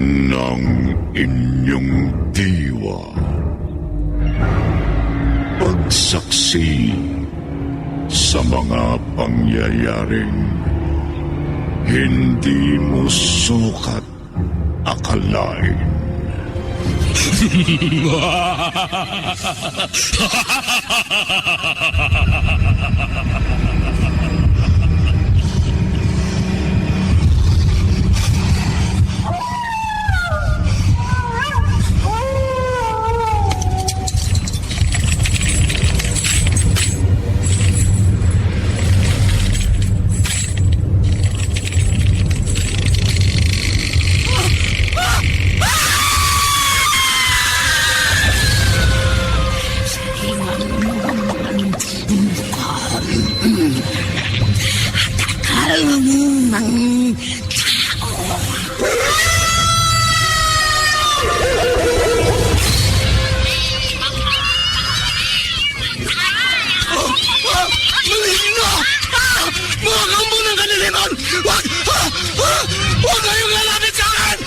ng inyong diwa. Pagsaksi sa mga pangyayaring hindi mo sukat akalain. Huwag kayong lalapit sa akin!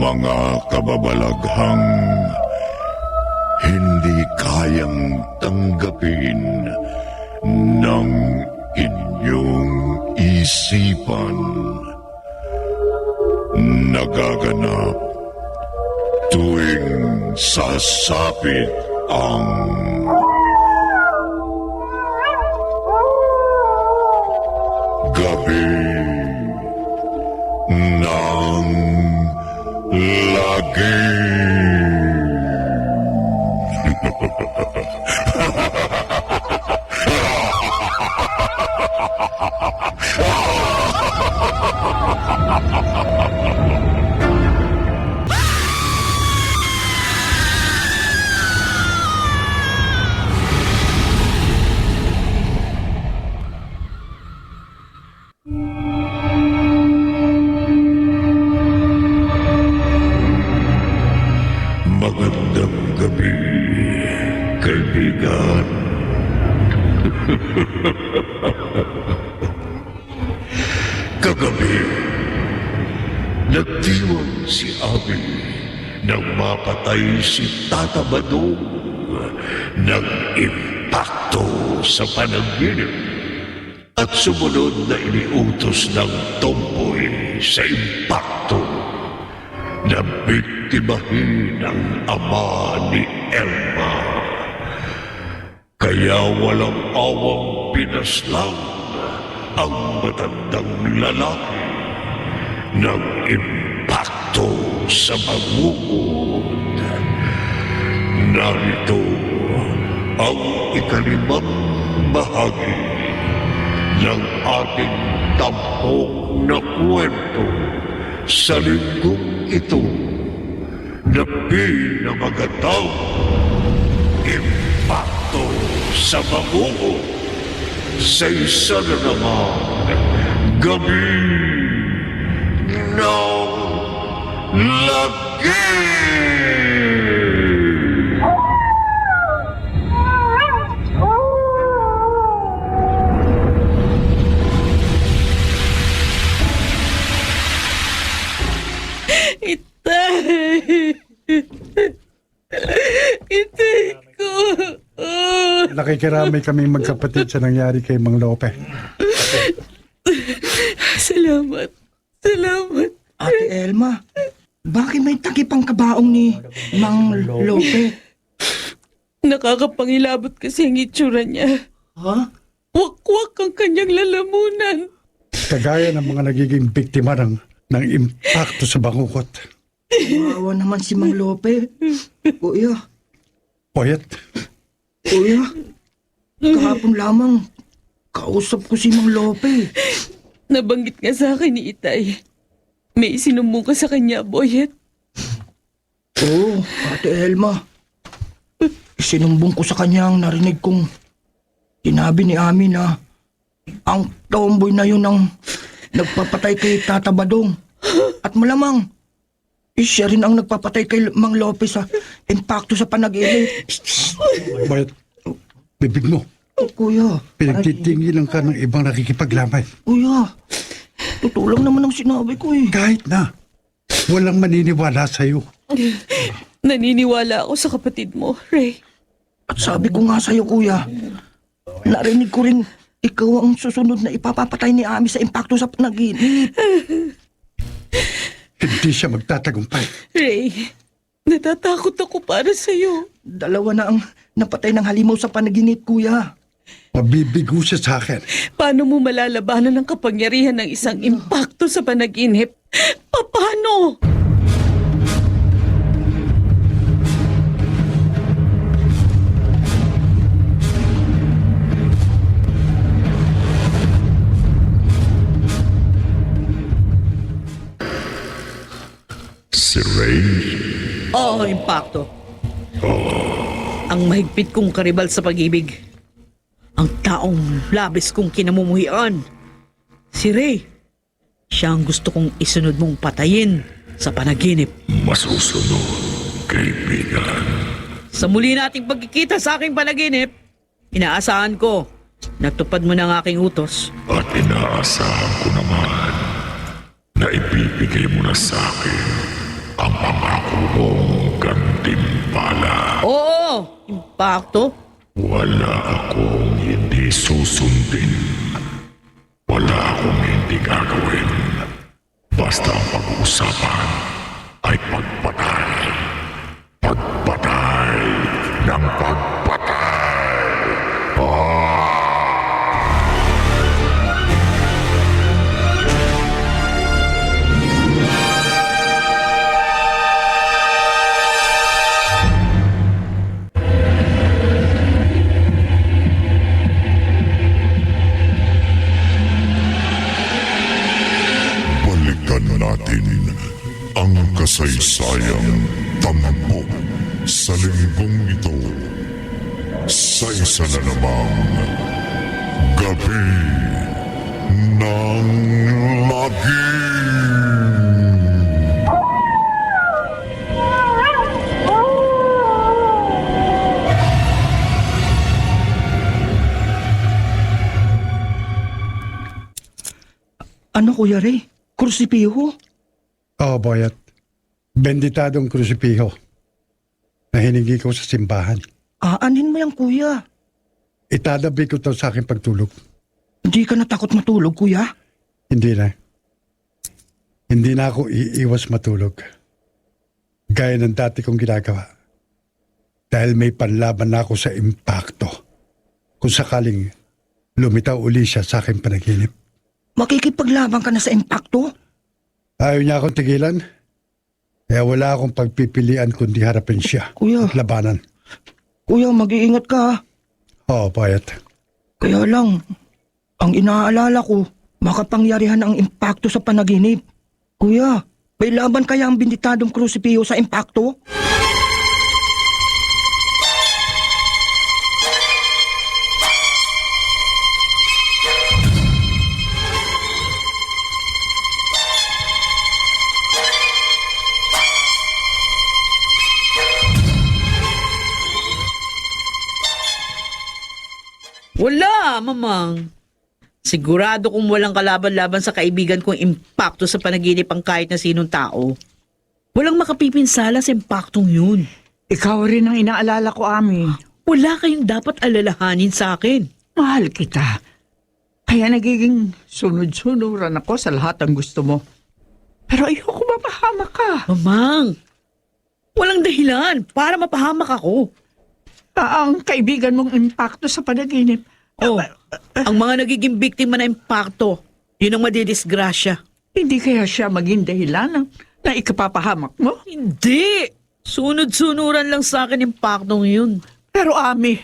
Mga kababalaghang hindi kayang tanggapin ng inyong isipan. Nagaganap tuwing sasapit ang gabi ng lagi. Magandang gabi, kaibigan. Kagabi, nagdiwang si Abi nang mapatay si Tata Badong ng impakto sa panaginip at sumunod na iniutos ng tomboy sa impakto na biktimahin ang ama ni Elma. Kaya walang awang pinaslang ang matandang lalaki ng impakto sa bangungod. Narito ang ikalimang bahagi ng ating tampok na kwento sa linggong ito na pinamagatang impakto sa bangungod sa isa na naman gabi ng lagi. Itay ko. Nakikiramay kaming magkapatid sa nangyari kay Mang Lope. Salamat. Salamat. Ate Elma, bakit may takip ang kabaong ni Mang Lope? Nakakapangilabot kasi ang itsura niya. Ha? Wakwak ang kanyang lalamunan. Kagaya ng mga nagiging biktima ng impakto sa bangukot. Kawawa naman si Mang Lope. Kuya, Poyet, kahapon lamang kausap ko si Mang Lope. Nabanggit nga sa akin ni Itay. May isinumbong ka sa kanya, Boyet. Oo, Ate Elma. Sinumbong ko sa kanya ang narinig kong sinabi ni Ami na ang tomboy na yun ang nagpapatay kay Tata Badong. At malamang, siya rin ang nagpapatay kay Mang Lope sa impakto sa panaginip. Poyet, bibig mo. Kuya, Pinagtitingilan ka ng ibang nakikipaglamay. kuya, totoo lang naman ang sinabi ko eh. Kahit na, walang maniniwala sa'yo. Naniniwala ako sa kapatid mo, Ray. At sabi ko nga sa'yo, kuya, narinig ko rin ikaw ang susunod na ipapapatay ni Ami sa impacto sa panaginip. Hindi siya magtatagumpay. Ray, natatakot ako para sa'yo. Dalawa na ang napatay ng halimaw sa panaginip, kuya. Mabibigo siya sa akin. Paano mo malalabanan ang kapangyarihan ng isang impacto sa panaginip? Paano? Si Ray, Oo, impacto. Ang mahigpit kong karibal sa pag-ibig. Ang taong labis kong kinamumuhian. Si Ray. Siya ang gusto kong isunod mong patayin sa panaginip. masusunod, kaibigan. Sa muli nating pagkikita sa aking panaginip, inaasahan ko natupad mo ng aking utos. At inaasahan ko naman na ibibigay mo na sa akin ang pangako mong gantimpala. Oo, impacto. Wala akong hindi susundin. Wala akong hindi gagawin. Basta ang pag-uusapan ay pagpatay. Pagpatay ng pagpatay. Balikan natin ang kasaysayang tampok sa linggong ito sa isa na namang gabi ng lagim. Ano, Kuya Ray? Krusipiho? Oo, Boyet. Benditadong krusipiho na hiningi ko sa simbahan. Aanhin mo yan, kuya. Itadabi ko to sa aking pagtulog. Hindi ka natakot matulog, kuya? Hindi na. Hindi na ako iiwas matulog. Gaya ng dati kong ginagawa. Dahil may panlaban na ako sa impacto. Kung sakaling lumitaw uli siya sa aking panaginip. Makikipaglaban ka na sa impacto? Ayaw niya akong tigilan. Kaya wala akong pagpipilian kundi harapin siya. Kuya. At labanan. Kuya, mag-iingat ka. Ha? Oo, Boyet. Kaya lang, ang inaalala ko, makapangyarihan ang impacto sa panaginip. Kuya, may laban kaya ang binditadong krusipiho sa impacto? Wala, mamang. Sigurado kung walang kalaban-laban sa kaibigan kong impacto sa panaginip ang kahit na sinong tao. Walang makapipinsala sa impaktong yun. Ikaw rin ang inaalala ko, Ami. Wala kayong dapat alalahanin sa akin. Mahal kita. Kaya nagiging sunod-sunuran ako sa lahat ng gusto mo. Pero ayoko mapahamak ka. Mamang, walang dahilan para mapahamak ako. Ang kaibigan mong impacto sa panaginip. Oh, ang mga nagiging biktima na impacto, yun ang madidisgrasya. Hindi kaya siya maging dahilan na ikapapahamak mo? Hindi! Sunod-sunuran lang sa akin impaktong yun. Pero Ami,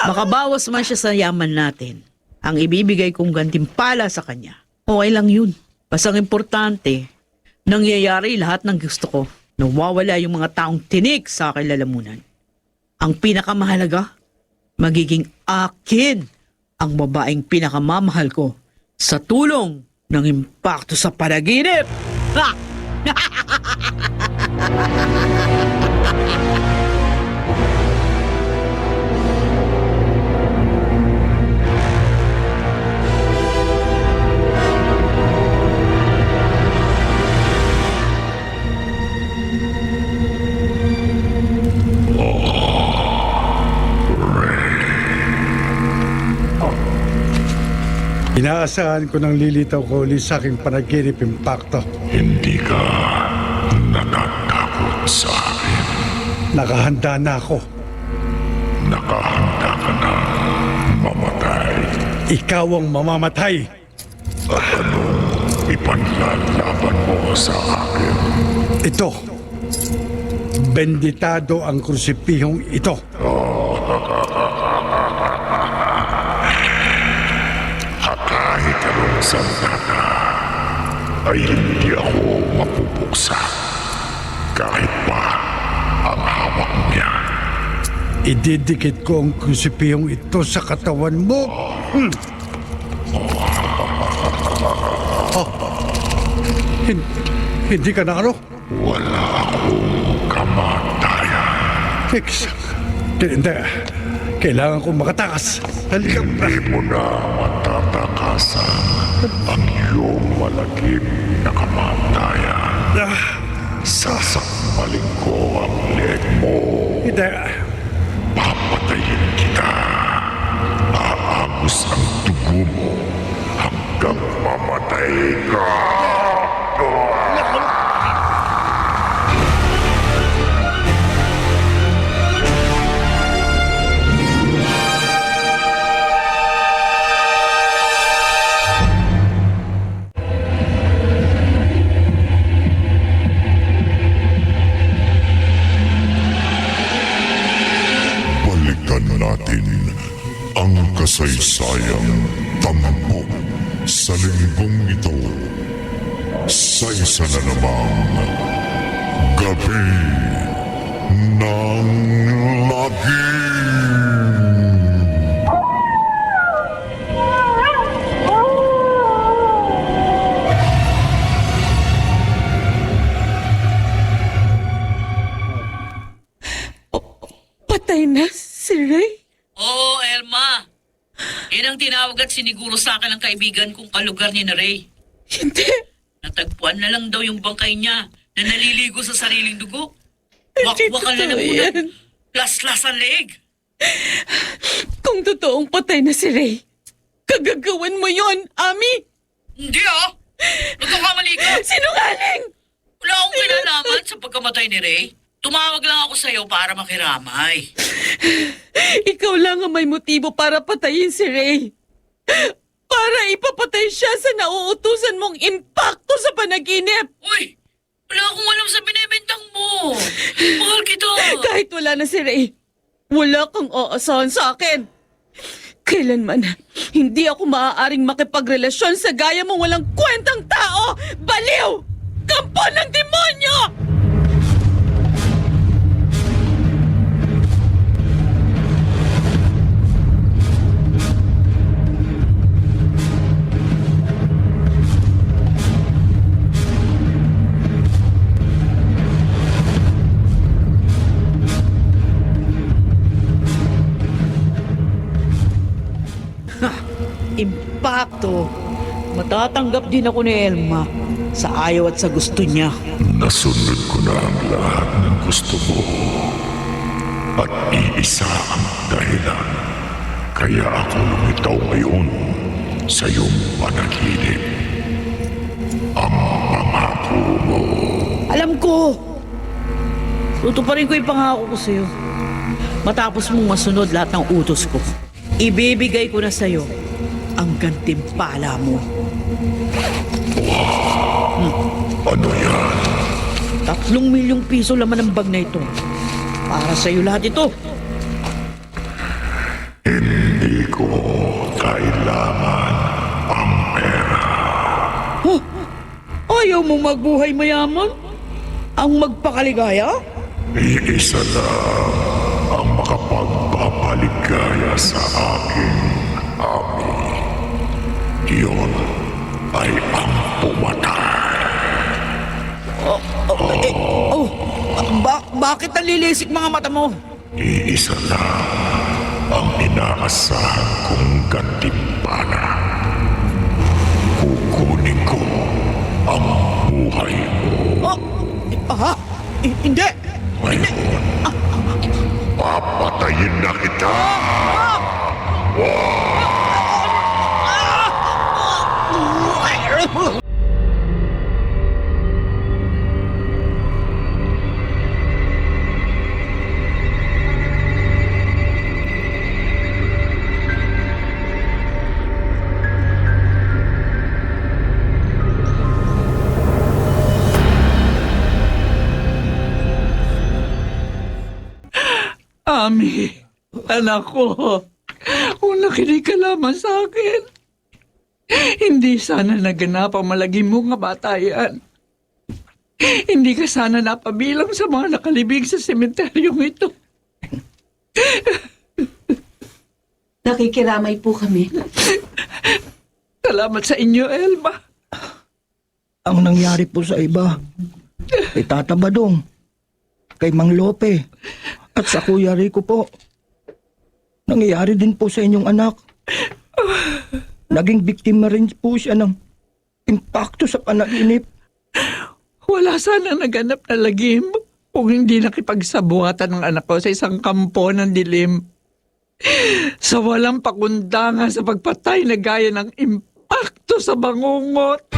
Makabawas man siya sa yaman natin. Ang ibibigay kong gantimpala sa kanya, okay lang yun. Basang importante, nangyayari lahat ng gusto ko. Nawawala yung mga taong tinik sa aking lalamunan. Ang pinakamahalaga, magiging akin ang babaeng pinakamamahal ko sa tulong ng impacto sa panaginip. Ha! Inaasahan ko ng lilitaw ko ulit sa aking panaginip impacto. Hindi ka natatakot sa akin. Nakahanda na ako. Nakahanda ka na mamatay. Ikaw ang mamamatay. At anong ipanlalaban mo sa akin? Ito. Benditado ang krusipihong ito. Kahit anong sandata ay hindi ako mapupuksa. Kahit pa ang hawak niya. Ididikit ko ang krusipihong ito sa katawan mo. Oh. Hindi ka na ano? Wala akong kamatayan. Hindi. Kailangan kong makatakas. Halika. Hindi mo na matatakasan ang iyong malagim na kamatayan. Sasakmalin ko ang leg mo. Hindi. Papatayin kita. Aagos ang dugo mo hanggang mamatay ka. Balikan natin ang kasaysayang tampok sa linggong ito sa isa na namang gabi ng lagim. Patay na si Ray? Oo, Elma. Yan ang tinawag at siniguro sa akin ng kaibigan kong kalugar ni na Ray. Hindi. Natagpuan na lang daw yung bangkay niya na naliligo sa sariling dugo. Hindi Wakwakan na totoo namunan. yan. Las-las ang leeg. Kung totoong patay na si Ray, kagagawan mo yon, Ami! Hindi ah. Nagkakamali ka. Sinungaling! Wala akong kinalaman sa pagkamatay ni Ray. Tumawag lang ako sa'yo para makiramay. Ikaw lang ang may motibo para patayin si Ray. Para ipapatay siya sa nauutusan mong impakto sa panaginip. Uy! Wala akong alam sa binibintang mo. Mahal kita. Kahit wala na si Ray, wala kang aasahan sa akin. Kailanman, hindi ako maaaring makipagrelasyon sa gaya mong walang kwentang tao! Baliw! Kampo ng demonyo! Impakto. Matatanggap din ako ni Elma sa ayaw at sa gusto niya. Nasunod ko na ang lahat ng gusto mo. At iisa ang dahilan. Kaya ako lumitaw ngayon sa iyong panaginip. Ang pangako mo. Alam ko! Tutuparin ko yung pangako ko sa'yo. Matapos mong masunod lahat ng utos ko, ibibigay ko na sa'yo ang gantimpala mo. Ano yan? 3 milyong piso laman ang bag na ito. Para sa'yo lahat ito. Hindi ko kailangan ang pera. Huh? Ayaw mong magbuhay mayaman? Ang magpakaligaya? Iisa lang ang makapagpapaligaya sa akin, Ami. Iyon ay ang pumatay. Bakit nalilisik mga mata mo? Iisa lang ang inaasahan kong gantimpala. Kukunin ko ang buhay mo. Hindi. Ngayon, papatayin na kita. Ami, anak ko, kung nakinig ka lamang sa akin, hindi sana naganap ang malagi mo nga bata yan. Hindi ka sana napabilang sa mga nakalibing sa sementeryong ito. Nakikiramay po kami. Salamat sa inyo, Elma. Ang nangyari po sa iba, kay Tata Badong, kay Mang Lope, at sa Kuya Rico po, nangyayari din po sa inyong anak. Naging biktima rin po siya ng impacto sa panaginip. Wala sana naganap na lagim kung hindi nakipagsabuhatan ng anak ko sa isang kampo ng dilim. Sa walang pakundangan sa pagpatay na gaya ng impacto sa bangungot.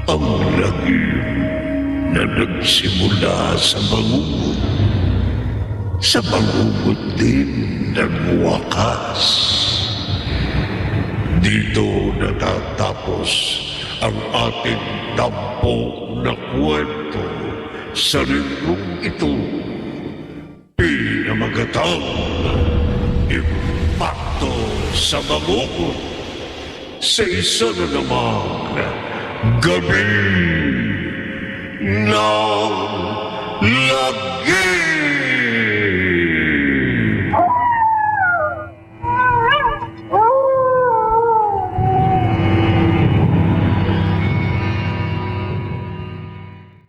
Ang lagim na nagsimula sa bangungot, sa bangungot din nagwakas. Dito natatapos ang ating tampok na kwento sa linggong ito. Pinamagatang impacto sa bangungot sa isa na namang gabi ng lagim.